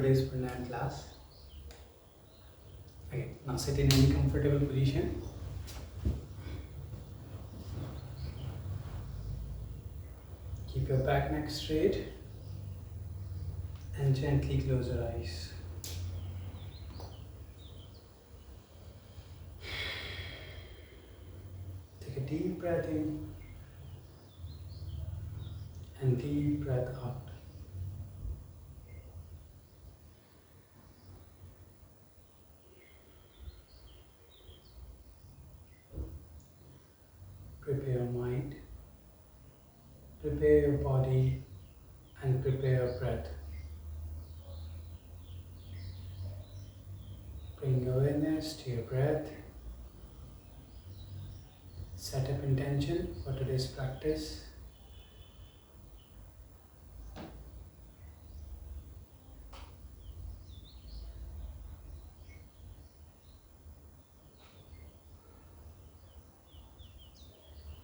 today's pranayama class. Okay, now sit in any comfortable position. Keep your back neck straight and gently close your eyes. Take a deep breath in and deep breath out. Prepare your mind, prepare your body, and prepare your breath. Bring awareness to your breath. Set up intention for today's practice.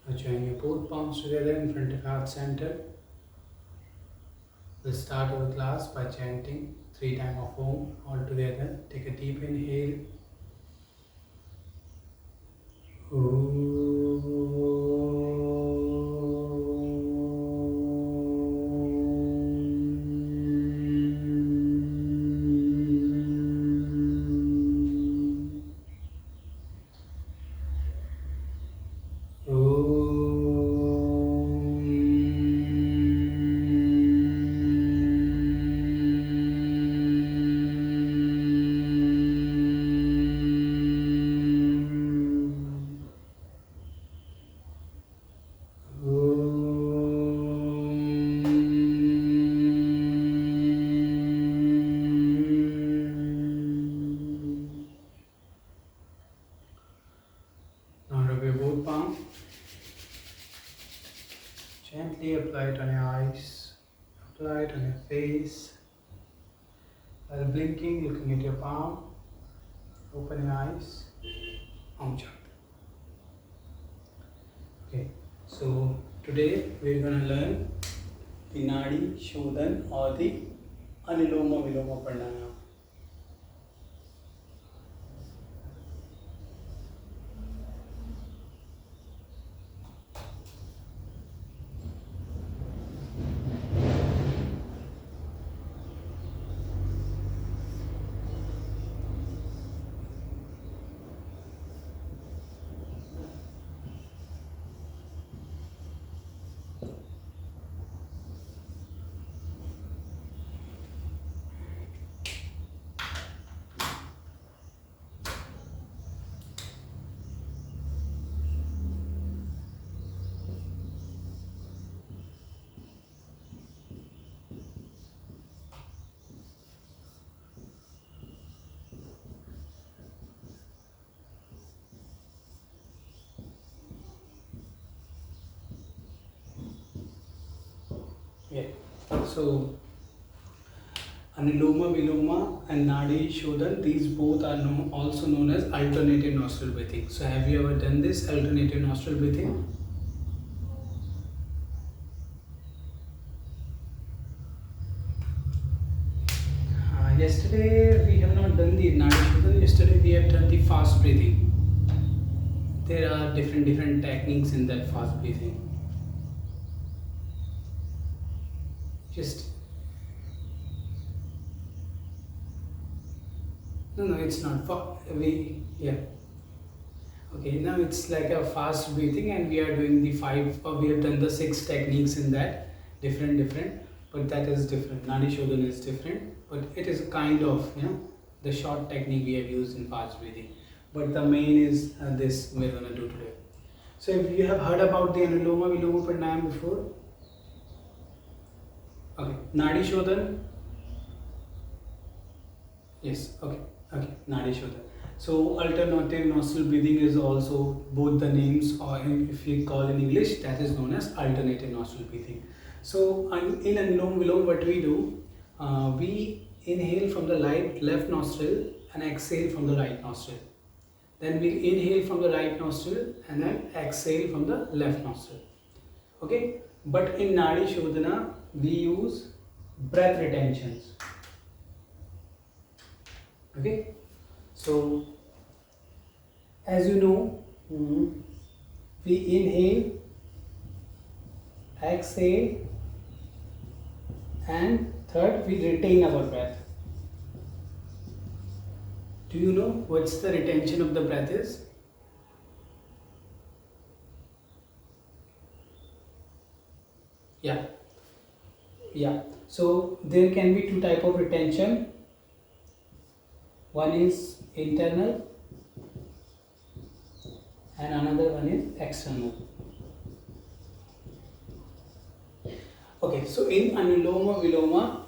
Now join your both palms together in front of heart center. We'll start our class by chanting 3 times of Om all together. Take a deep inhale. Gently apply it on your eyes, apply it on your face. While blinking, looking at your palm, open your eyes, Om Shanti. Okay, so today we are going to learn the Nadi Shodhan or the Anuloma Viloma Pranayama. Yeah. So Anuloma Viloma and Nadi Shodhan, these both are also known as alternative nostril breathing. So have you ever done this alternative nostril breathing? Yesterday we have not done the Nadi Shodhan. Yesterday we have done the fast breathing. There are different techniques in that fast breathing. No, it's not. Okay, now it's like a fast breathing, and we are doing the 5, or we have done the 6 techniques in that, different, but that is different. Nadi Shodhan is different, but it is a kind of, the short technique we have used in fast breathing. But the main is this we're going to do today. So if you have heard about the Anuloma Viloma Pranayama before? Okay, Nadi Shodhan. Yes, okay, Nadi Shodhan. So alternative nostril breathing is also both the names, or if you call in English, that is known as alternative nostril breathing. So in Anulom Vilom, what we do, we inhale from the left nostril and exhale from the right nostril. Then we inhale from the right nostril and then exhale from the left nostril. Okay, but in Nadi Shodhana we use breath retentions. Okay, so as you know, we inhale, exhale, and third we retain our breath. Do you know what's the retention of the breath is? Yeah, yeah. So there can be two type of retention. One is internal and another one is external. Okay, so in Anuloma Viloma,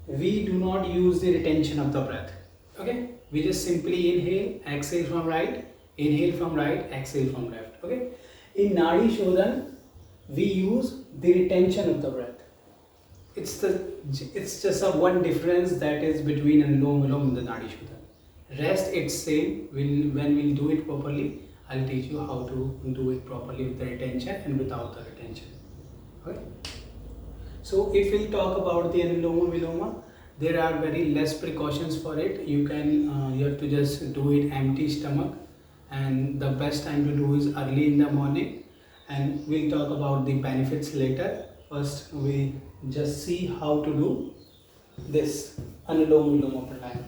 we do not use the retention of the breath. Okay, we just simply inhale, exhale from right, inhale from right, exhale from left. Okay, in Nadi Shodhan, we use the retention of the breath. It's just a one difference that is between Anulom Vilom and the Nadi Shodhan. Rest it's same. When we'll do it properly, I'll teach you how to do it properly with the retention and without the retention. Okay. So if we'll talk about the Anuloma Viloma, there are very less precautions for it. You have to just do it empty stomach, and the best time to do is early in the morning, and we'll talk about the benefits later. First we just see how to do this Anuloma Viloma pranayama.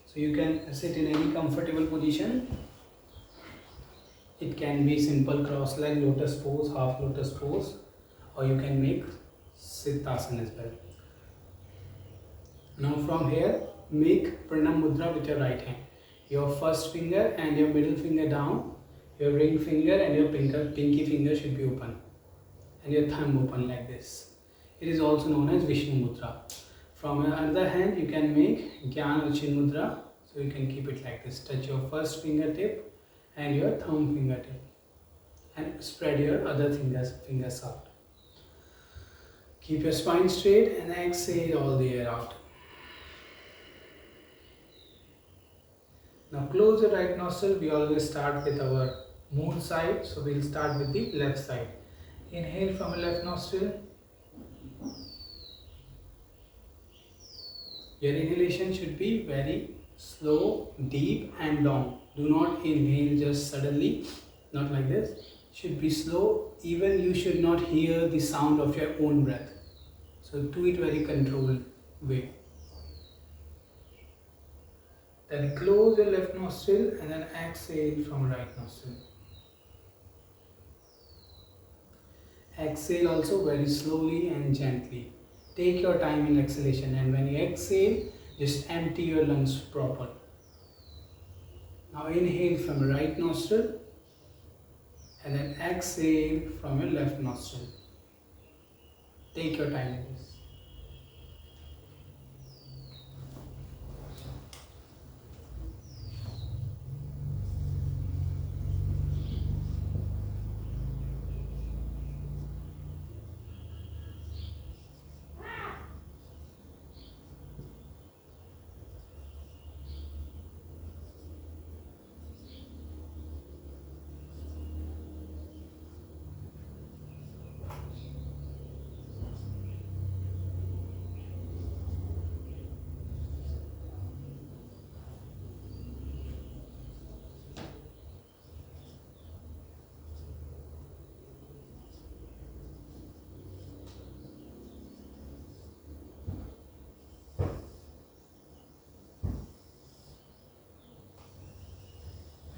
So you can sit in any comfortable position. It can be simple cross leg lotus pose, half lotus pose, or you can make Siddhasana as well. Now from here, make Pranam Mudra with your right hand. Your first finger and your middle finger down, your ring finger and your pinky finger should be open, and your thumb open like this. It is also known as Vishnu Mudra. From your other hand, you can make Gyan or Chin Mudra, so you can keep it like this. Touch your first fingertip and your thumb fingertip, and spread your other fingers out. Keep your spine straight and exhale all the air out. Now close your right nostril. We always start with our moon side, so we'll start with the left side. Inhale from your left nostril. Your inhalation should be very slow, deep and long. Do not inhale just suddenly, not like this. Should be slow. Even you should not hear the sound of your own breath. So do it very controlled way. Then close your left nostril and then exhale from right nostril. Exhale also very slowly and gently. Take your time in exhalation, and when you exhale, just empty your lungs proper. Now inhale from your right nostril and then exhale from your left nostril. Take your time in this.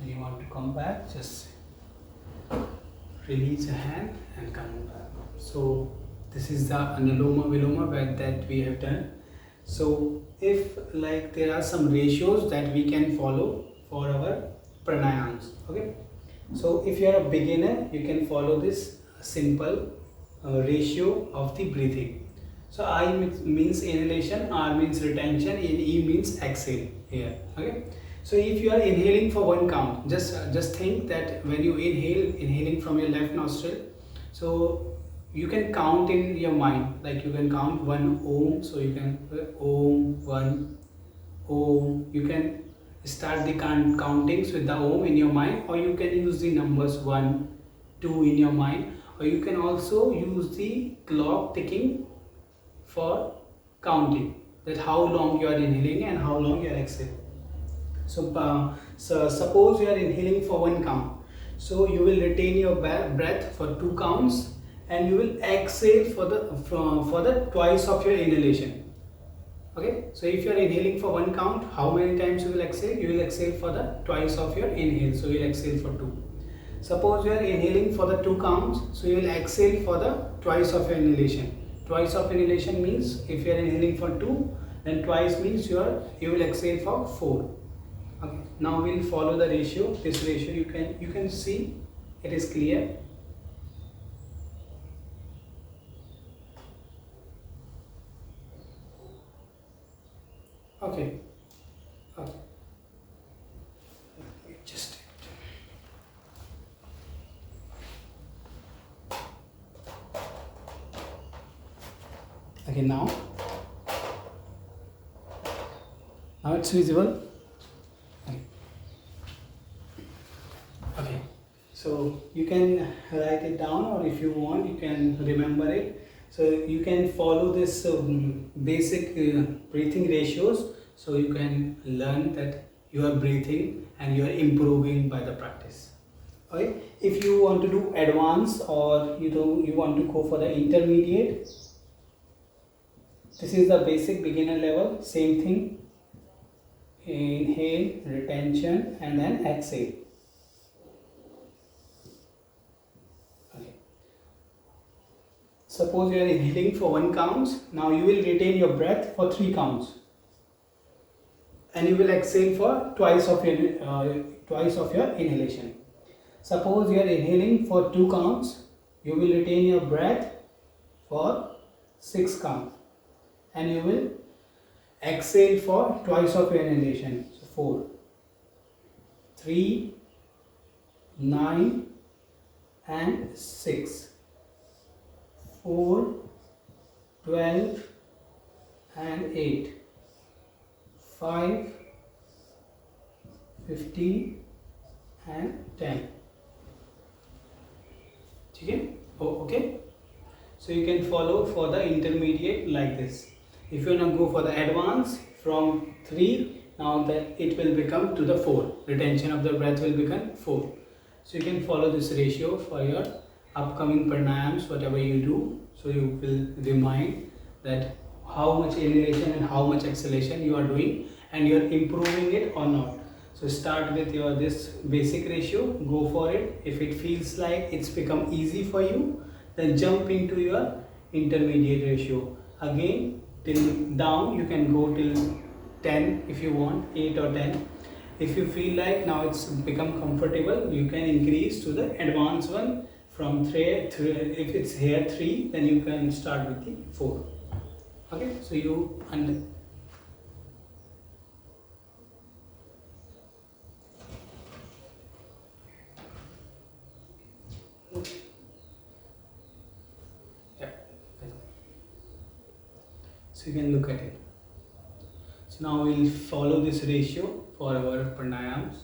And you want to come back, just release your hand and come back. So this is the Anuloma Viloma that we have done. So if like there are some ratios that we can follow for our pranayams. Okay. So if you are a beginner, you can follow this simple ratio of the breathing. So I means inhalation, R means retention, and E means exhale here. Okay. So if you are inhaling for one count, just think that when you inhaling from your left nostril, so you can count in your mind, like you can count 1 Om, so you can Om 1 Om. You can start the countings with the Om in your mind, or you can use the numbers 1, 2 in your mind, or you can also use the clock ticking for counting. that how long you are inhaling and how long you are exhaling. So suppose you are inhaling for 1 count. So you will retain your breath for 2 counts and you will exhale for the twice of your inhalation. Okay, so if you are inhaling for 1 count, how many times you will exhale? You will exhale for the twice of your inhale. So you will exhale for 2. Suppose you are inhaling for the 2 counts, so you will exhale for the twice of your inhalation. Twice of inhalation means if you are inhaling for 2, then twice means you will exhale for 4. Okay, now we will follow the ratio. This ratio you can see it is clear. Okay. Okay. Just okay, now it's visible. Okay, so you can write it down, or if you want you can remember it. So you can follow this basic breathing ratios, so you can learn that you are breathing and you are improving by the practice. Okay, if you want to do advanced, or you want to go for the intermediate, this is the basic beginner level. Same thing, inhale, retention, and then exhale. Okay. Suppose you are inhaling for 1 count. Now you will retain your breath for 3 counts, and you will exhale for twice of your inhalation. Suppose you are inhaling for 2 counts, you will retain your breath for 6 counts, and you will exhale for twice of your inhalation. So 4, 3, 9 and 6, 4, 12 and 8, 5, 15 and 10. Okay, so you can follow for the intermediate like this. If you want to go for the advanced, from 3, now that it will become to the 4. Retention of the breath will become 4. So you can follow this ratio for your upcoming pranayams, whatever you do. So you will remind that how much inhalation and how much exhalation you are doing, and you are improving it or not. So start with your this basic ratio, go for it. If it feels like it's become easy for you, then jump into your intermediate ratio. Again, till down you can go till 10 if you want, 8 or 10. If you feel like now it's become comfortable, you can increase to the advanced one from 3. If it's here 3, then you can start with the 4. Okay, so you so you can look at it. So now we'll follow this ratio for our pranayams.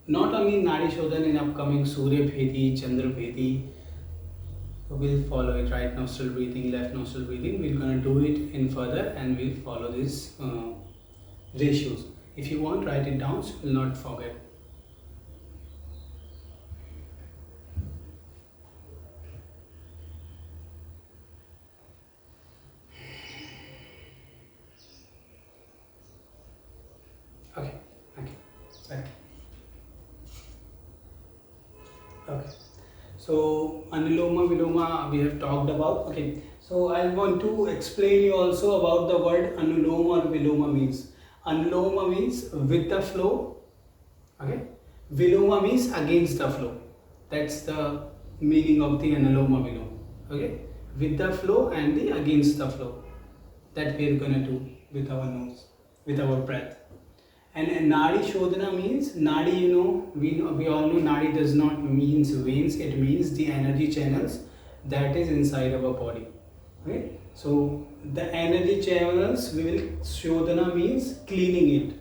Not only Nadi Shodhan, in upcoming Surya Bhedi, Chandra Bhedi, so we'll follow it. Right nostril breathing, left nostril breathing. We're gonna do it in further, and we'll follow these ratios. If you want, write it down, so you'll not forget. Okay. So Anuloma, Viloma we have talked about. Okay. So I want to explain you also about the word Anuloma or Viloma means. Anuloma means with the flow. Okay. Viloma means against the flow. That's the meaning of the Anuloma Viloma. Okay. With the flow and the against the flow. That we are gonna do with our nose, with our breath. And Nadi Shodhana means, Nadi, we all know Nadi does not means veins, it means the energy channels that is inside our body. Okay? So the energy channels, we will, Shodhana means cleaning it.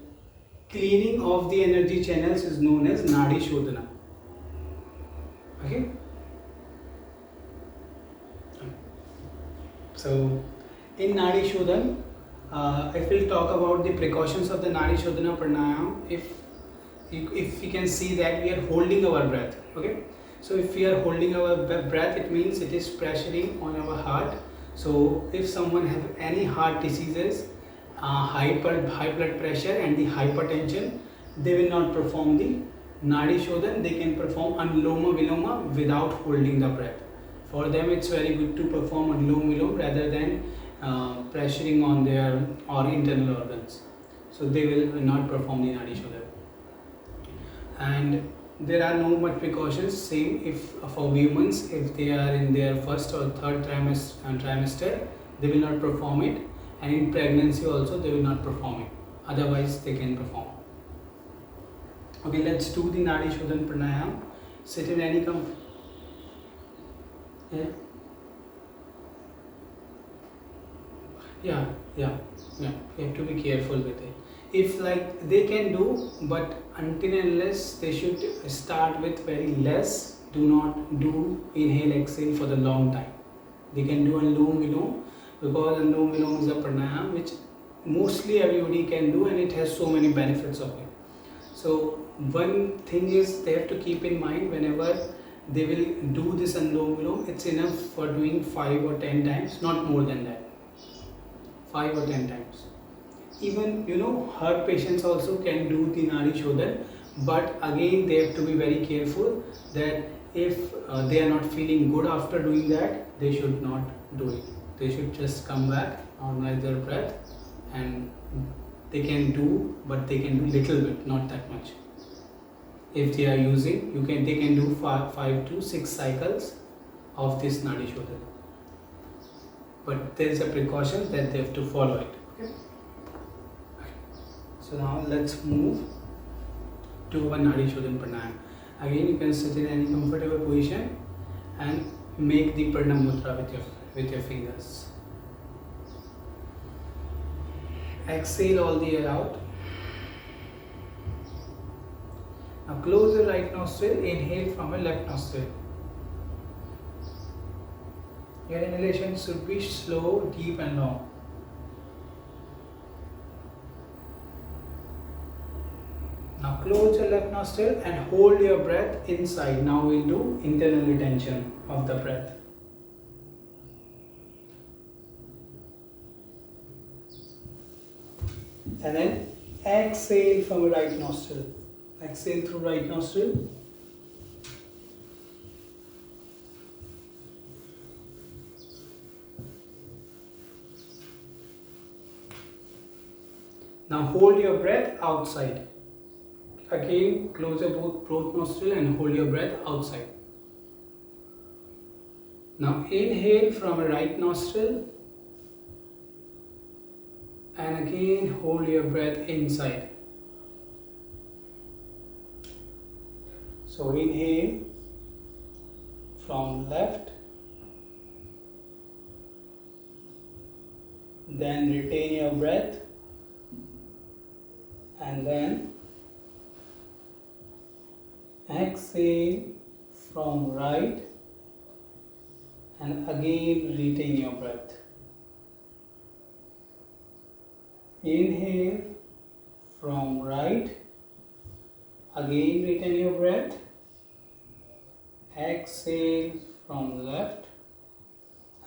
Cleaning of the energy channels is known as Nadi Shodhana. Okay? So in Nadi Shodhana, I will talk about the precautions of the Nadi Shodhana Pranayama. If we can see that we are holding our breath, okay. So if we are holding our breath, it means it is pressuring on our heart. So if someone have any heart diseases, high blood pressure and the hypertension, they will not perform the Nadi Shodhan. They can perform Anuloma Viloma without holding the breath. For them, it's very good to perform Anulom Vilom rather than pressuring on their or internal organs. So they will not perform the Nadi Shodhan. And there are no much precautions. Same if for humans, if they are in their first or third trimester, they will not perform it. And in pregnancy also, they will not perform it. Otherwise, they can perform. Okay, let's do the Nadi Shodhan Pranayama. Sit in any comfort. Yeah. You have to be careful with it. If like they can do, but until and unless they should start with very less. Do not do inhale exhale for the long time. They can do Anulom Vilom because Anulom Vilom is a pranayama which mostly everybody can do, and it has so many benefits of it. So one thing is they have to keep in mind whenever they will do this Anulom Vilom, it's enough for doing 5 or 10 times, not more than that. 5 or 10 times. Even heart patients also can do the Nadi Shodhan, but again they have to be very careful that if they are not feeling good after doing that, they should not do it. They should just come back, normalize their breath, and they can do, but they can do little bit, not that much. If they are using, they can do 5 to 6 cycles of this Nadi Shodhan. But there is a precaution that they have to follow it. Okay. So now let's move to our Nadi Shodhan Pranayama. Again, you can sit in any comfortable position and make the Pranam Mudra with your fingers. Exhale all the air out. Now close the right nostril, inhale from your left nostril. Your inhalation should be slow, deep and long. Now close your left nostril and hold your breath inside. Now we'll do internal retention of the breath. And then exhale from right nostril. Exhale through right nostril. Now hold your breath outside. Again, close your both nostril and hold your breath outside. Now inhale from right nostril and again hold your breath inside. So inhale from left, then retain your breath, and then exhale from right and again retain your breath. Inhale from right, again retain your breath. Exhale from left,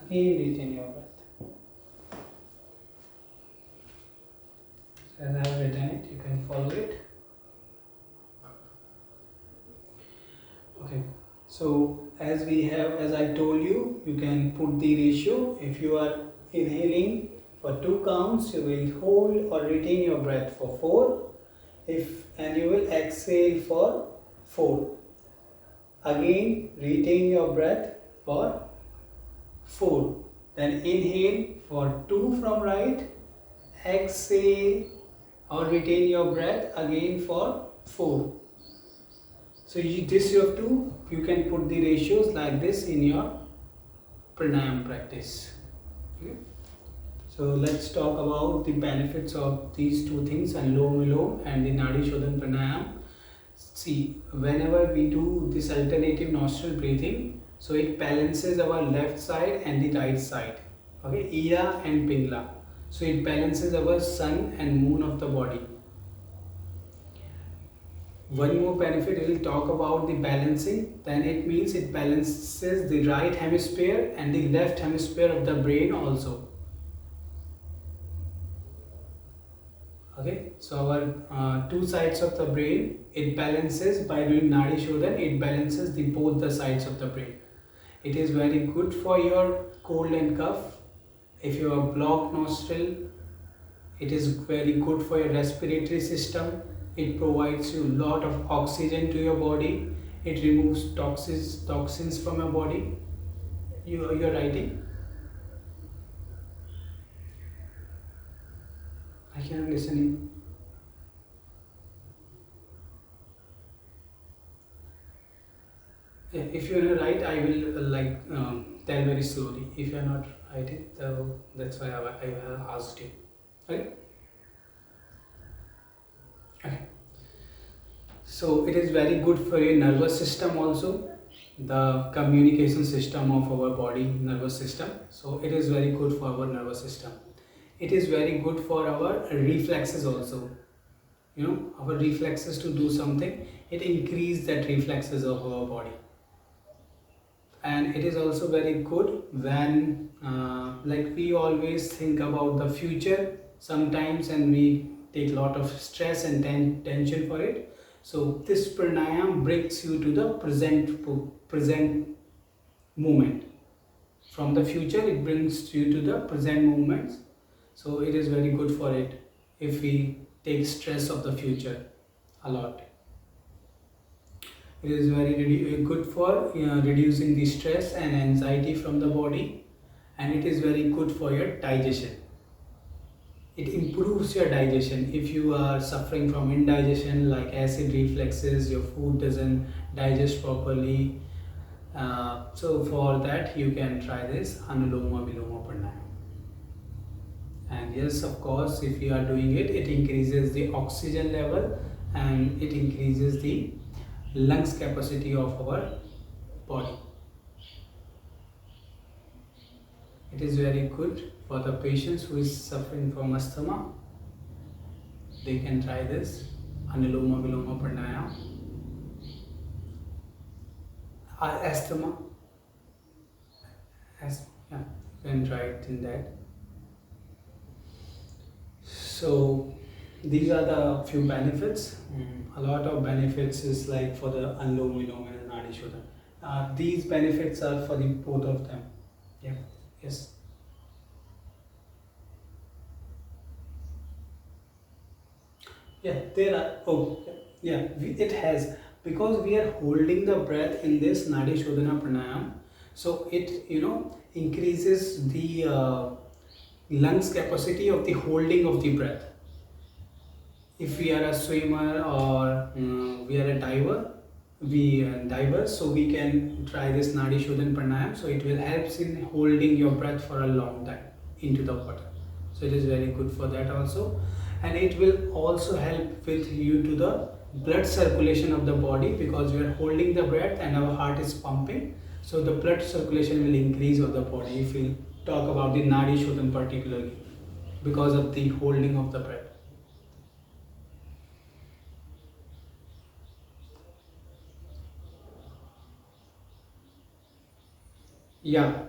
again retain your breath. So as I have written it, you can follow it. Okay, so as I told you, you can put the ratio. If you are inhaling for 2 counts, you will hold or retain your breath for 4. And you will exhale for 4. Again, retain your breath for 4. Then inhale for 2 from right, exhale or retain your breath again for 4. So this you have to, you can put the ratios like this in your pranayama practice. Okay. So let's talk about the benefits of these 2 things, Anulom Vilom and the Nadi Shodhan Pranayama. See, whenever we do this alternative nostril breathing, so it balances our left side and the right side. Okay, Ida and Pingla. So it balances our sun and moon of the body. One more benefit we will talk about the balancing, then it means it balances the right hemisphere and the left hemisphere of the brain also. Okay, so our two sides of the brain, it balances by doing Nadi Shodhan, it balances the both the sides of the brain. It is very good for your cold and cough. If you have blocked nostril, it is very good for your respiratory system. It provides you a lot of oxygen to your body. It removes toxins from your body. You're writing? I cannot listen you. If you are right, I will tell very slowly. If you are not writing, that's why I have asked you. Okay? Okay. So it is very good for your nervous system also, the communication system of our body, nervous system. So it is very good for our nervous system. It is very good for our reflexes also. You know, our reflexes to do something, it increases that reflexes of our body. And it is also very good when we always think about the future sometimes, and we take a lot of stress and tension for it. So this pranayama brings you to the present moment. From the future, it brings you to the present moments. So it is very good for it if we take stress of the future a lot. It is very good for reducing the stress and anxiety from the body, and it is very good for your digestion. It improves your digestion. If you are suffering from indigestion like acid reflexes, your food doesn't digest properly, so for that you can try this Anulom Vilom Pranayama. And yes, of course, if you are doing it, it increases the oxygen level and it increases the lungs capacity of our body. It is very good for the patients who is suffering from asthma. They can try this Anuloma Viloma Pranayama. Asthma, yeah, you can try it in that. So these are the few benefits. A lot of benefits is like for the Anulom Vilom and Nadi Shodhan. These benefits are for the both of them. Yeah. Yes. Yeah, there are. Oh, yeah. It has, because we are holding the breath in this Nadi Shodhana Pranayama. So it increases the lungs capacity of the holding of the breath. If we are a swimmer or we are a diver, so we can try this Nadi Shodhan Pranayama. So it will help in holding your breath for a long time into the water. So it is very good for that also, and it will also help with you to the blood circulation of the body, because we are holding the breath and our heart is pumping. So the blood circulation will increase of the body if we talk about the Nadi Shodhan particularly, because of the holding of the breath. Yeah.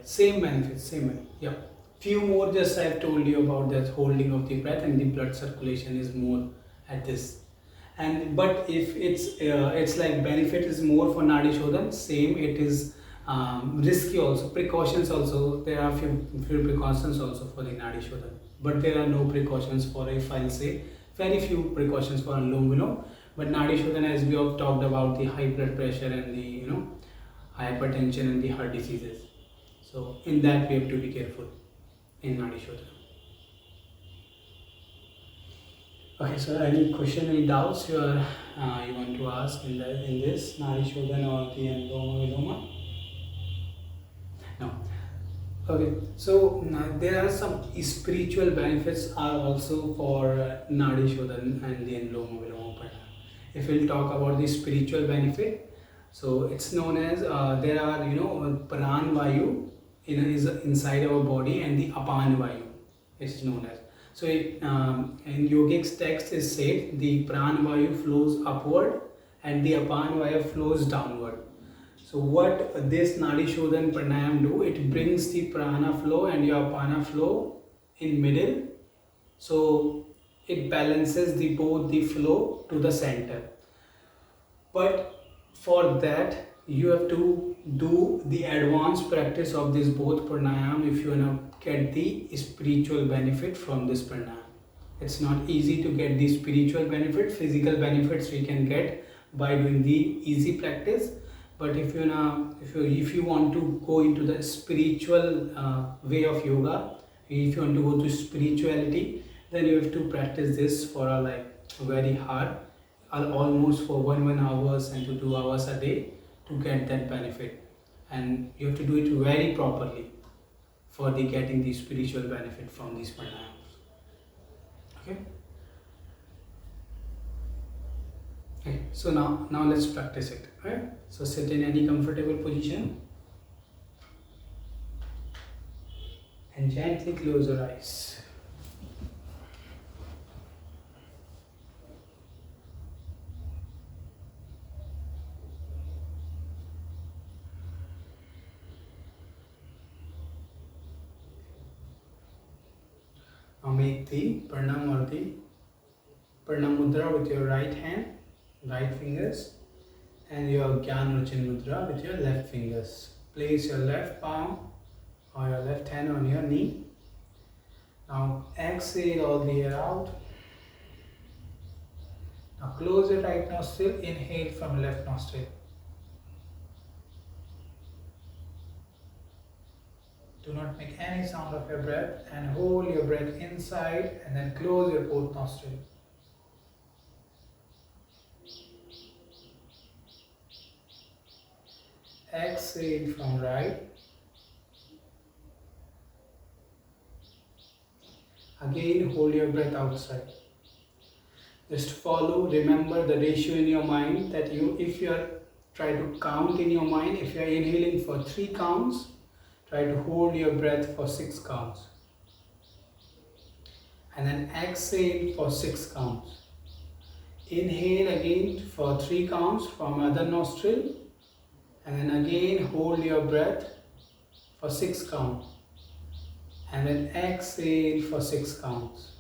Same benefits, yeah. Few more, just I've told you about that holding of the breath, and the blood circulation is more at this. And but if it's like benefit is more for Nadi Shodhan, same it is risky also, precautions also. There are few precautions also for the Nadi Shodhan, but there are no precautions for, if I'll say, very few precautions for Anulom Vilom. But Nadi Shodhan, as we have talked about the high blood pressure and the hypertension and the heart diseases. So in that we have to be careful in Nadi Shodhana. Okay, so any question, any doubts you want to ask in this Nadi Shodhana or the Anuloma Viloma? No. Okay, so there are some spiritual benefits are also for Nadi Shodhana and the Anuloma Viloma Pranayama. If we'll talk about the spiritual benefit, so it's known as there are Pran Vayu is inside our body, and the apan vayu is known as. So in Yogic's text is said the pran vayu flows upward and the apan vayu flows downward. So what this Nadi Shodhan Pranayam do, it brings the prana flow and your apana flow in middle. So it balances the both the flow to the center. But for that you have to do the advanced practice of this both pranayam if you want to get the spiritual benefit from this pranayam. It's not easy to get the spiritual benefit. Physical benefits we can get by doing the easy practice, but if you want to go into the spiritual way of yoga, if you want to go to spirituality, then you have to practice this for very hard, almost for 1 hours and to 2 hours a day to get that benefit, and you have to do it very properly for the getting the spiritual benefit from these pranayams. Okay, so now let's practice it. Right? So sit in any comfortable position and gently close your eyes. Now make the Pranam or the Pranam Mudra with your right hand, right fingers, and your Gyan Rachin Mudra with your left fingers. Place your left palm or your left hand on your knee. Now exhale all the air out. Now close your right nostril, inhale from left nostril. Do not make any sound of your breath and hold your breath inside and then close your both nostril. Exhale from right. Again hold your breath outside. Just follow, remember the ratio in your mind that if you are try to count in your mind, if you are inhaling for 3 counts, try to hold your breath for 6 counts. And then exhale for 6 counts. Inhale again for 3 counts from other nostril. And then again hold your breath for 6 counts. And then exhale for 6 counts.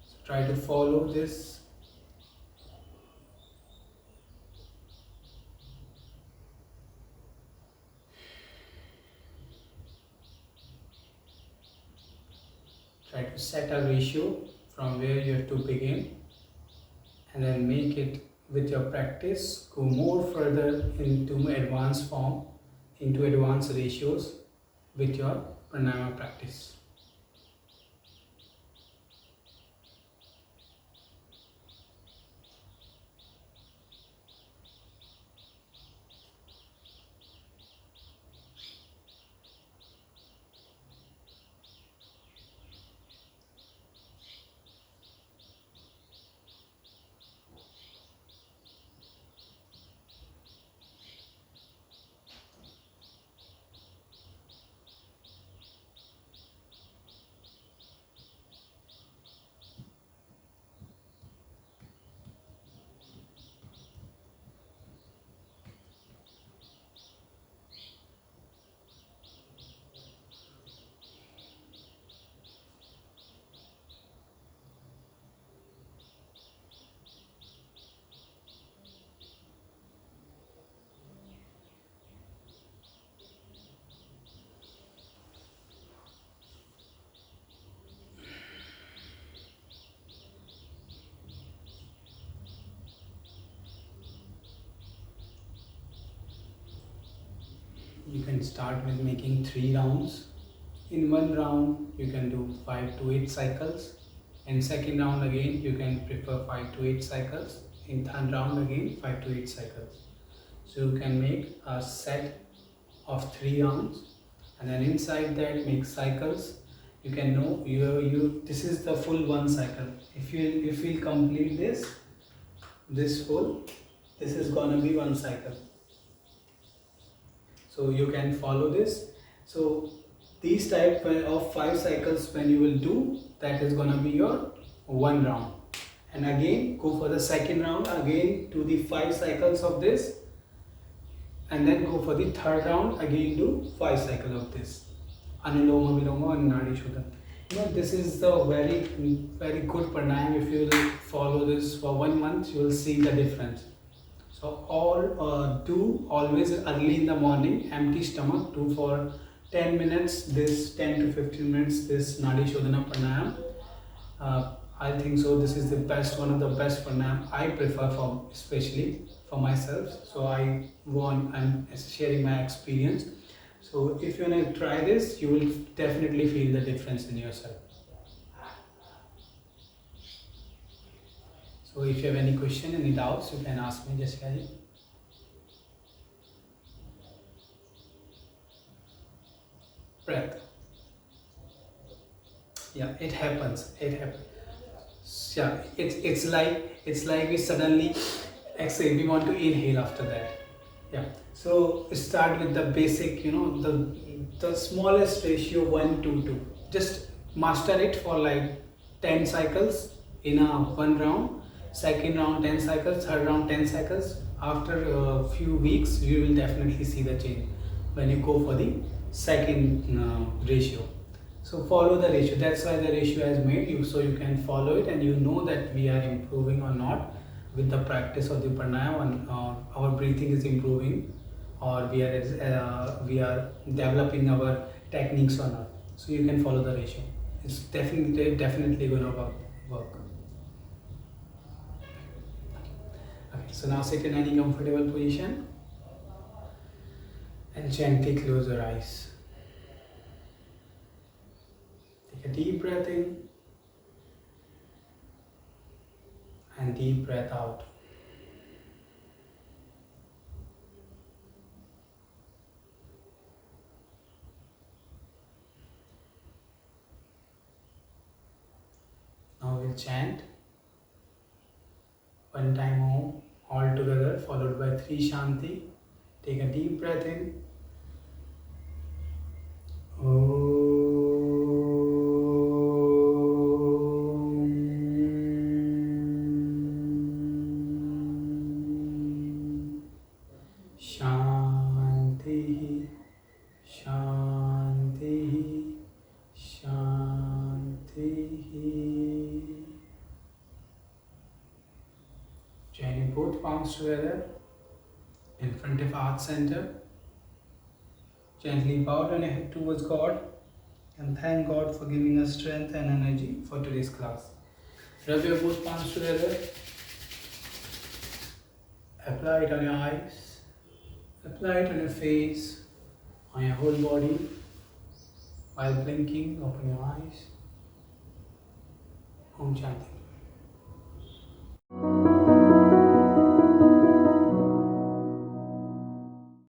So try to follow this. Try to set a ratio from where you have to begin, and then make it with your practice, go more further into advanced form, into advanced ratios with your pranayama practice. You can start with making 3 rounds. In one round you can do 5 to 8 cycles. In second round again you can prefer 5 to 8 cycles. In third round again 5 to 8 cycles. So you can make a set of 3 rounds, and then inside that make cycles. You can know this is the full 1 cycle. If you complete this full, this is gonna be 1 cycle. So you can follow this. So these type of 5 cycles when you will do, that is gonna be your 1 round. And again go for the second round, again do the 5 cycles of this, and then go for the third round, again do 5 cycles of this. Anuloma, Viloma and Nadi Shodhan. This is the very good pranayam. If you will follow this for 1 month, you will see the difference. So do always early in the morning, empty stomach, do for 10 minutes, this 10 to 15 minutes, this Nadi Shodhana pranayam. I think so this is the best, one of the best pranayam I prefer for, especially for myself. So I'm sharing my experience. So if you want to try this, you will definitely feel the difference in yourself. So if you have any question, any doubts, you can ask me, Jessica ji. Breath. Yeah, it happens. Yeah, it's like we suddenly exhale. We want to inhale after that. Yeah. So start with the basic, the smallest ratio 1:2. Just master it for like 10 cycles in a 1 round. Second round 10 cycles, third round 10 cycles. After a few weeks, you will definitely see the change when you go for the second ratio. So follow the ratio. That's why the ratio has made you, so you can follow it and you know that we are improving or not with the practice of the pranayama. Our breathing is improving, or we are developing our techniques or not. So you can follow the ratio. It's definitely gonna work. Okay, so now sit in any comfortable position and gently close your eyes. Take a deep breath in and deep breath out. Now we'll chant 1 time Om all together, followed by 3 Shanti. Take a deep breath in. Om Shanti Shanti Shanti. Join both palms together in front of heart center. Gently bow down your head towards God and thank God for giving us strength and energy for today's class. Rub your both palms together. Apply it on your eyes. Apply it on your face, on your whole body. While blinking, open your eyes. Om Shanti.